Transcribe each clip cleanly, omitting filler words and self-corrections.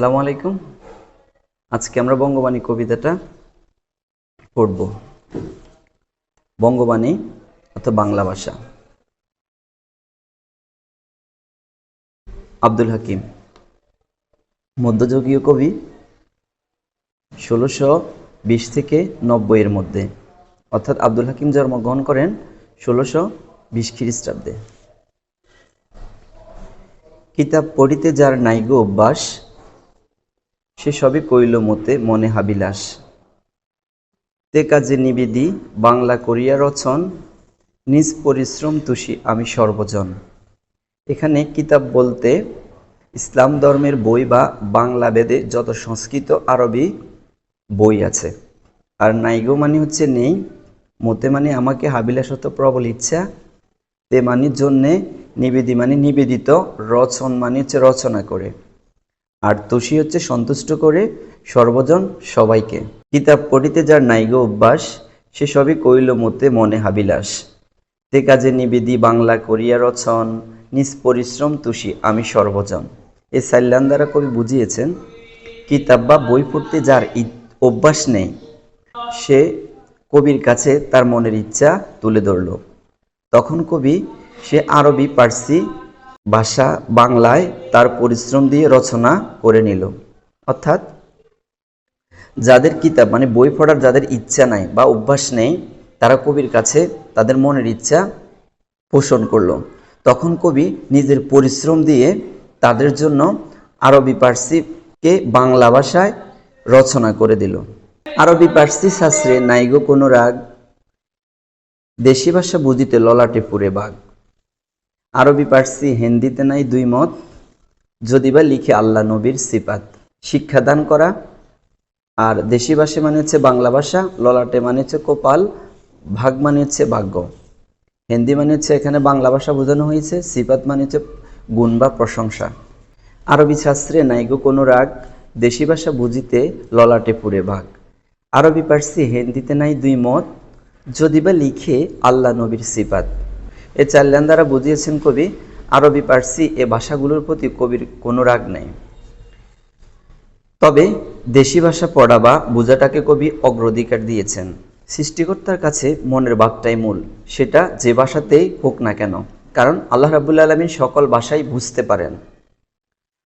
আসসালামু আলাইকুম। আজকে আমরা বঙ্গবাণী কবিতাটা পড়ব। বঙ্গবাণী অর্থাৎ বাংলা ভাষা। আব্দুল হাকিম মধ্যযুগীয় কবি, 1620 থেকে 90 এর মধ্যে, অর্থাৎ আব্দুল হাকিম জন্মগ্রহণ করেন 1620 খ্রিস্টাব্দে। কিতাব পড়িতে যার নাইগো অভ্যাস, সে সবই কইল মতে মনে হাবিলাস। তে কাজে নিবেদি বাংলা করিয়া রচন, নিজ পরিশ্রম তুষি আমি সর্বজন। এখানে কিতাব বলতে ইসলাম ধর্মের বই বা বাংলা বেদে যত সংস্কৃত আরবি বই আছে। আর নাইগো মানে হচ্ছে নেই, মতে মানে আমাকে, হাবিলাসত প্রবল ইচ্ছা, তে মানে জন্যে, নিবেদি মানে নিবেদিত, রচন মানে হচ্ছে রচনা করে, আর তুষি হচ্ছে সন্তুষ্ট করে, সর্বজন সবাইকে। কিতাব পড়িতে যার নাইগো অভ্যাস, সে সবই কইল মতে মনে হাবিলাস। তে কাজে নিবেদি বাংলা করিয়া রচন, নিজ পরিশ্রম তুষি আমি সর্বজন। এই সাইলান দ্বারা কবি বুঝিয়েছেন, কিতাব বা বই পড়তে যার অভ্যাস নেই, সে কবির কাছে তার মনের ইচ্ছা তুলে ধরল। তখন কবি সে আরবি পার্সি ভাষা বাংলায় তার পরিশ্রম দিয়ে রচনা করে নিল। অর্থাৎ যাদের কিতাব মানে বই পড়ার যাদের ইচ্ছা নাই বা অভ্যাস নেই, তারা কবির কাছে তাদের মনের ইচ্ছা পোষণ করলো। তখন কবি নিজের পরিশ্রম দিয়ে তাদের জন্য আরবি পার্সিকে বাংলা ভাষায় রচনা করে দিল। আরবি পার্সি শাস্ত্রে নাইগো কোনো রাগ, দেশি ভাষা বুঝিতে ললাটে পুরে বাঘ। আরবি পার্সি হিন্দিতে নাই দুই মত, যদি বা লিখে আল্লাহ নবীর সিফাত। শিক্ষাদান করা, আর দেশি ভাষা মানে হচ্ছে বাংলা ভাষা, ললাটে মানে হচ্ছে কপাল, ভাগ মানে হচ্ছে ভাগ্য। হিন্দি মানে হচ্ছে এখানে বাংলা ভাষা বোঝানো হয়েছে, সিফাত মানে হচ্ছে গুণ বা প্রশংসা। আরবি শাস্ত্রে নাইগো কোনো রাগ, দেশি ভাষা বুঝিতে ললাটে পুরে ভাগ। আরবি পার্সি হিন্দিতে নাই দুই মত, যদি বা লিখে আল্লাহ নবীর সিফাত। এ চার লাইন দ্বারা বুঝিয়েছেন কবি, আরবি পার্সি এ ভাষাগুলোর প্রতি কবির কোনো রাগ নেই। তবে দেশি ভাষা পড়া বা বোঝাটাকে কবি অগ্রাধিকার দিয়েছেন। সৃষ্টিকর্তার কাছে মনের ভাবটাই মূল, সেটা যে ভাষাতেই হোক না কেন, কারণ আল্লাহ রাব্বুল আলামিন সকল ভাষাই বুঝতে পারেন।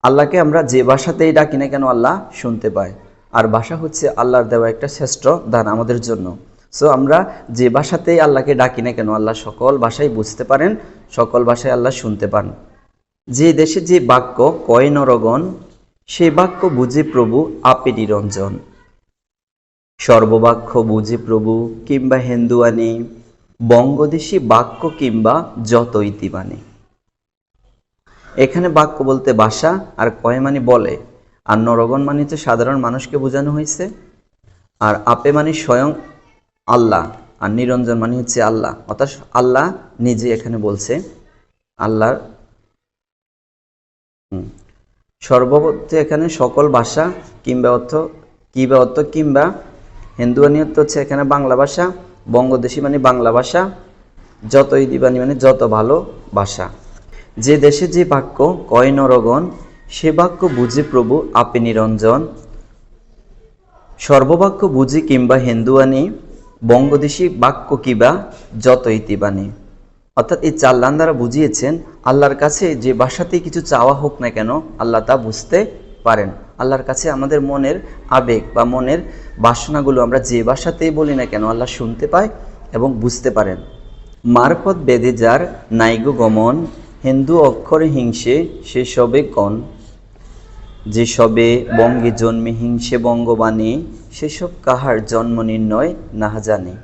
আল্লাহকে আমরা যে ভাষাতেই ডাকি না কেন আল্লাহ শুনতে পায়, আর ভাষা হচ্ছে আল্লাহর দেওয়া একটা শ্রেষ্ঠ দান আমাদের জন্য। সো আমরা যে ভাষাতেই আল্লাহকে ডাকি না কেন, আল্লাহ সকল ভাষাই বুঝতে পারেন, সকল ভাষায় আল্লাহ শুনতে পান। যে দেশে যে বাক্য কয় নরগণ, সে বাক্য বুঝে প্রভু আপে নিরঞ্জন। সর্ববাক্য বুঝে প্রভু কিংবা হিন্দুয়ানি, বঙ্গদেশী বাক্য কিংবা যত ইতিবাণী। এখানে বাক্য বলতে ভাষা, আর কয় মানে বলে, আর নরগণ মানে হচ্ছে সাধারণ মানুষকে বোঝানো হয়েছে, আর আপে মানে স্বয়ং আল্লাহ, আর নিরঞ্জন মানে হচ্ছে আল্লাহ, অর্থাৎ আল্লাহ নিজে এখানে বলছে। আল্লাহর সর্বত্র এখানে সকল ভাষা কিংবা অর্থ কিংবা হিন্দুয়ানি অর্থ হচ্ছে এখানে বাংলা ভাষা, বঙ্গদেশী মানে বাংলা ভাষা, যত ইদিবাণী মানে যত ভালো ভাষা। যে দেশে যে বাক্য কয় নরগণ, সে বাক্য বুঝে প্রভু আপে নিরঞ্জন। সর্ববাক্য বুঝি কিংবা হিন্দুয়ানি, বঙ্গদেশী বাক্য কিবা যত ইতিবাণী। অর্থাৎ এই চার লাইন দ্বারা বুঝিয়েছেন, আল্লাহর কাছে যে ভাষাতেই কিছু চাওয়া হোক না কেন, আল্লাহ তা বুঝতে পারেন। আল্লাহর কাছে আমাদের মনের আবেগ বা মনের বাসনাগুলো আমরা যে ভাষাতেই বলি না কেন, আল্লাহ শুনতে পায় এবং বুঝতে পারেন। মারফত বেদে যার নাইগো গমন, হিন্দু অক্ষরে হিংসে সে সবে কন। যে সবে বঙ্গে জন্মে হিংসে বঙ্গবাণী, সেসব কাহার জন্ম নির্ণয় না জানে।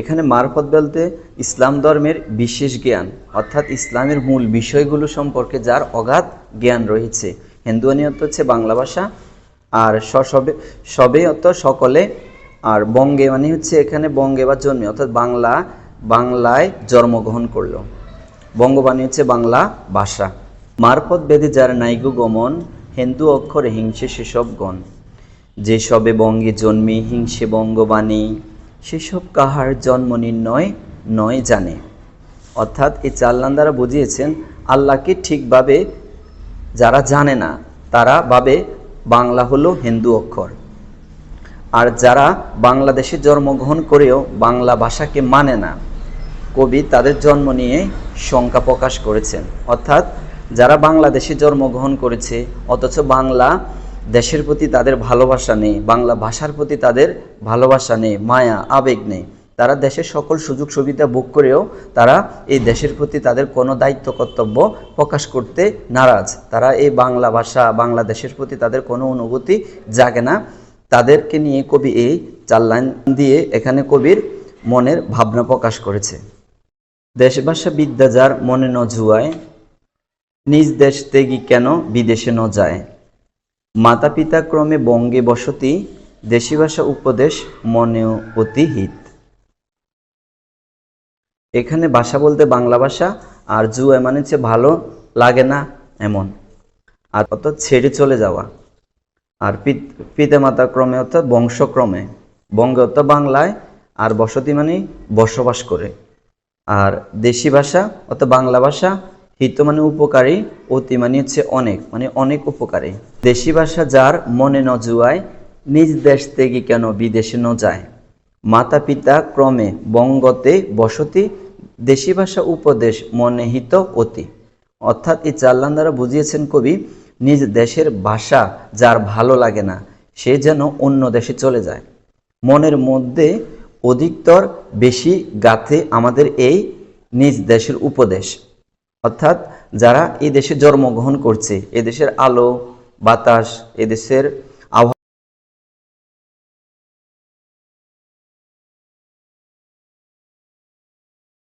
এখানে মারফত বলতে ইসলাম ধর্মের বিশেষ জ্ঞান, অর্থাৎ ইসলামের মূল বিষয়গুলো সম্পর্কে যার অগাধ জ্ঞান রয়েছে। হিন্দুয়ানি অর্থ হচ্ছে বাংলা ভাষা, আর সবে অর্থ সকলে, আর বঙ্গে মানে হচ্ছে এখানে বঙ্গে বা জন্মে, অর্থাৎ বাংলায় জন্মগ্রহণ করলো। বঙ্গবাণী হচ্ছে বাংলা ভাষা। মারফত বেদে যার নাইগো গমন, হিন্দু অক্ষরে হিংসে সেসব গণ। যে সবে বঙ্গে জন্মে হিংসে বঙ্গবাণী, সেসব কাহার জন্ম নির্ণয় নয় জানে। অর্থাৎ এই চার লাইন দ্বারা বুঝিয়েছেন, আল্লাহকে ঠিকভাবে যারা জানে না তারা ভাবে বাংলা হলো হিন্দু অক্ষর। আর যারা বাংলাদেশে জন্মগ্রহণ করেও বাংলা ভাষাকে মানে না, কবি তাদের জন্ম নিয়ে শঙ্কা প্রকাশ করেছেন। অর্থাৎ যারা বাংলাদেশে জন্মগ্রহণ করেছে অথচ বাংলা দেশের প্রতি তাদের ভালোবাসা নেই, বাংলা ভাষার প্রতি তাদের ভালোবাসা নেই, মায়া আবেগ নেই, তারা দেশের সকল সুযোগ সুবিধা ভোগ করেও তারা এই দেশের প্রতি তাদের কোনো দায়িত্ব কর্তব্য প্রকাশ করতে নারাজ, তারা এই বাংলা ভাষা বাংলাদেশের প্রতি তাদের কোনো অনুভূতি জাগে না, তাদেরকে নিয়ে কবি এই 4 লাইন দিয়ে এখানে কবির মনের ভাবনা প্রকাশ করেছে। দেশ ভাষা বিদ্যা যার মনে ন জুয়ায়, নিজ দেশ ত্যাগী কেন বিদেশে ন যায়, মাতা পিতা ক্রমে বঙ্গে বসতি, দেশি ভাষা উপদেশ মনেও অতি হিত। এখানে ভাষা বলতে বাংলা ভাষা, আর জুয়া মানে হচ্ছে ভালো লাগে না এমন, আর অর্থাৎ ছেড়ে চলে যাওয়া। আর পিতা মাতা ক্রমে অর্থাৎ বংশক্রমে, বঙ্গে অর্থাৎ বাংলায়, আর বসতি মানে বসবাস করে। আর দেশি ভাষা অর্থাৎ বাংলা ভাষা, হিত মানে উপকারী, অতি মানে হচ্ছে অনেক, মানে অনেক উপকারী। দেশি ভাষা যার মনে ন জুয়ায়, নিজ দেশ থেকে কেন বিদেশে ন যায়, মাতা পিতা ক্রমে বঙ্গতে বসতি, দেশি ভাষা উপদেশ মনে হিত অতি। অর্থাৎ এই 4 লাইন দ্বারা বুঝিয়েছেন কবি, নিজ দেশের ভাষা যার ভালো লাগে না সে যেন অন্য দেশে চলে যায়। মনের মধ্যে অধিকতর বেশি গাথে আমাদের এই নিজ দেশের উপদেশ। অর্থাৎ যারা এই দেশে জন্মগ্রহণ করছে, এদেশের আলো বাতাস, এদেশের